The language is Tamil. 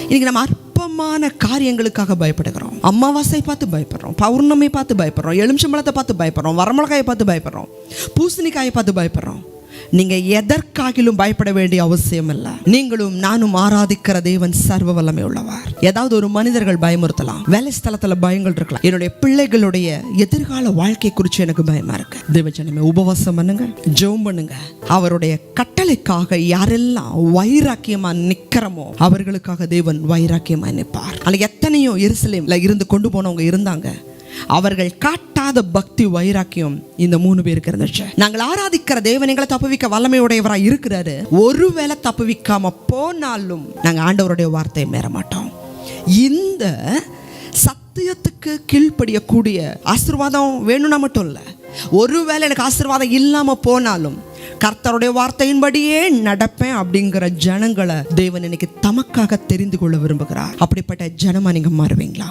இன்னைக்கு நம்ம அற்பமான காரியங்களுக்காக பயப்படுகிறோம். அமாவாசை பார்த்து பயப்படுறோம், பௌர்ணமி பார்த்து பயப்படுறோம், எலுமிச்சம்பழத்தை பார்த்து பயப்படுறோம், வரமிளகாயை பார்த்து பயப்படுறோம், பூசணிக்காயை பார்த்து பயப்படுறோம். நீங்க எதற்காகிலும் பயப்பட வேண்டிய அவசியம் இல்லை. நீங்களும் நானும் ஆராதிக்கிற தேவன் சர்வ வல்லமை உள்ளவர். ஏதாவது ஒரு மனிதர்கள் பயமுறுத்தலாம், வேலை ஸ்தலத்துல பயங்கள் இருக்கலாம், என்னுடைய பிள்ளைகளுடைய எதிர்கால வாழ்க்கை குறித்து எனக்கு பயமா இருக்கு. தேவஜனமே, உபவாசம் பண்ணுங்க, ஜெபம் பண்ணுங்க. அவருடைய கட்டளைக்காக யாரெல்லாம் வைராக்கியமா நிக்கிறமோ அவர்களுக்காக தேவன் வைராக்கியமா நிற்பார். அதுல எத்தனையோ எருசலேம்ல இருந்து கொண்டு போனவங்க இருந்தாங்க. அவர்கள் காட்டாத பக்தி வைராக்கியம் இந்த 3 பேருக்கு இருந்துச்சு. நாங்கள் ஆராதிக்கிற தேவன் எங்களை தப்புவிக்க வல்லமையுடையவராக இருக்கிறாரு. ஒருவேளை தப்புவிக்காம போனாலும் நாங்கள் ஆண்டவருடைய வார்த்தையை மீற மாட்டோம். இந்த சத்தியத்துக்கு கீழ்ப்படியக்கூடிய ஆசீர்வாதம் வேணும்னா மட்டும் இல்லை, ஒருவேளை எனக்கு ஆசீர்வாதம் இல்லாம போனாலும் கர்த்தருடைய வார்த்தையின்படியே நடப்பேன் அப்படிங்கிற ஜனங்களை தேவன் இன்னைக்கு தமக்காக தெரிந்து கொள்ள விரும்புகிறார். அப்படிப்பட்ட ஜனமா நீங்க மாறுவீங்களா?